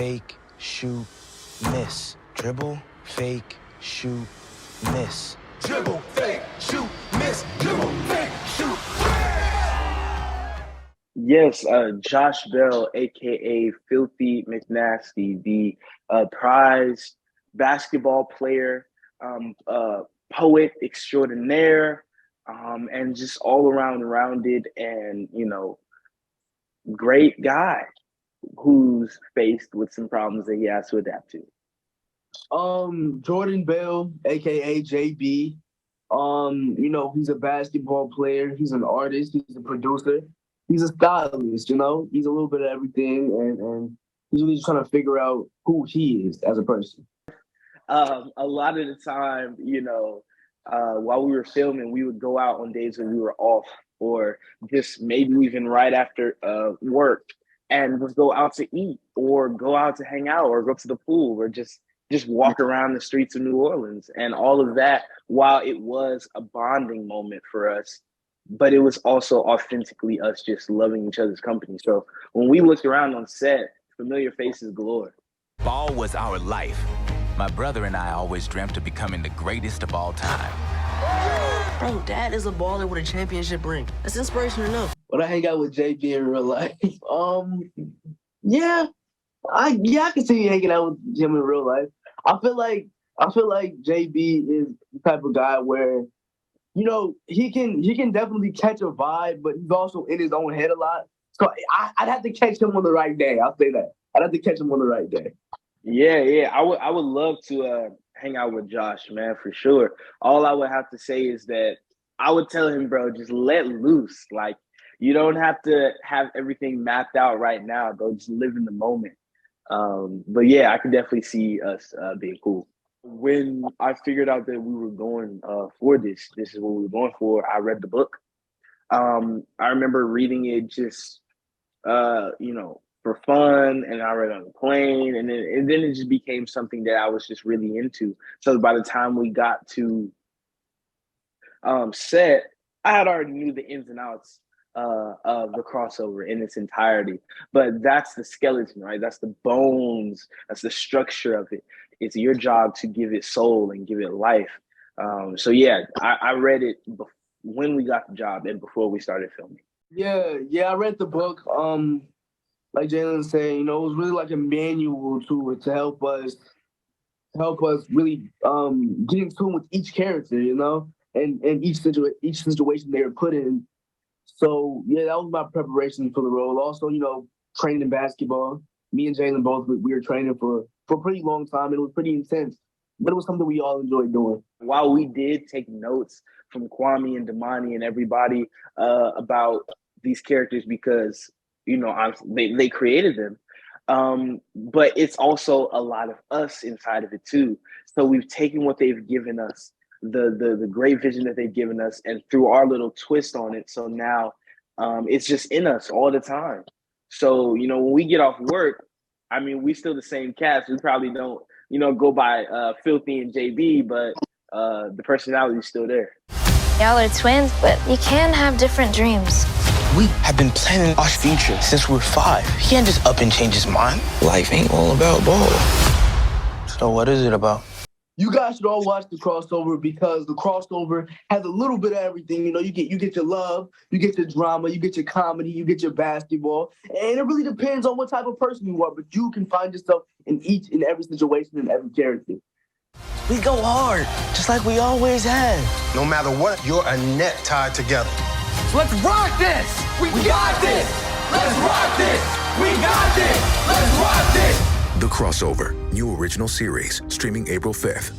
fake, shoot, miss. Dribble, fake, shoot, miss. Dribble, fake, shoot, miss. Dribble, fake, shoot. Yes, Josh Bell, aka Filthy McNasty, the prized basketball player, poet extraordinaire, and just all around rounded and great guy who's faced with some problems that he has to adapt to. Jordan Bell, aka JB. He's a basketball player, he's an artist, he's a producer, he's a stylist, he's a little bit of everything, and he's really just trying to figure out who he is as a person. A lot of the time, while we were filming, we would go out on days when we were off, or just maybe even right after work, and just go out to eat, or go out to hang out, or go to the pool, or just walk around the streets of New Orleans. And all of that, while it was a bonding moment for us, but it was also authentically us just loving each other's company. So when we looked around on set, familiar faces galore. Ball was our life. My brother and I always dreamt of becoming the greatest of all time. Bro, Dad is a baller with a championship ring. That's inspirational enough. When I hang out with JB in real life, I can see you hanging out with him in real life. I feel like JB is the type of guy where, he can definitely catch a vibe, but he's also in his own head a lot. So I'd have to catch him on the right day. I'll say that. I'd have to catch him on the right day. Yeah. I would love to hang out with Josh, man, for sure. All I would have to say is that I would tell him, bro, just let loose. Like, you don't have to have everything mapped out right now, bro. Just live in the moment. But yeah, I could definitely see us being cool. When I figured out that we were going for this is what we were going for, I read the book. I remember reading it just, for fun, and I read it on the plane, and then it just became something that I was just really into. So by the time we got to set, I had already knew the ins and outs of the crossover in its entirety. But that's the skeleton, right? That's the bones. That's the structure of it. It's your job to give it soul and give it life. So yeah, I read it when we got the job and before we started filming. Yeah, I read the book. Like Jalyn said, it was really like a manual to it to help us really get in tune with each character, and each situation they were put in. So yeah, that was my preparation for the role. Also, training basketball. Me and Jalyn both, we were training for a pretty long time, and it was pretty intense. But it was something we all enjoyed doing. While we did take notes from Kwame and Damani and everybody about these characters because, they created them. But it's also a lot of us inside of it too. So we've taken what they've given us, the great vision that they've given us, and threw our little twist on it. So now it's just in us all the time. So, when we get off work, I mean, we still the same cast. We probably don't, go by Filthy and JB, but the personality is still there. Y'all are twins, but you can have different dreams. We have been planning our future since we were 5. He can't just up and change his mind. Life ain't all about ball. So what is it about? You guys should all watch the crossover because the crossover has a little bit of everything. You get your love, you get your drama, you get your comedy, you get your basketball. And it really depends on what type of person you are, but you can find yourself in each and every situation and every character. We go hard, just like we always have. No matter what, you're a net tied together. Let's rock this! We got this! Let's rock this! We got this! Let's rock this! The Crossover, new original series, streaming April 5th.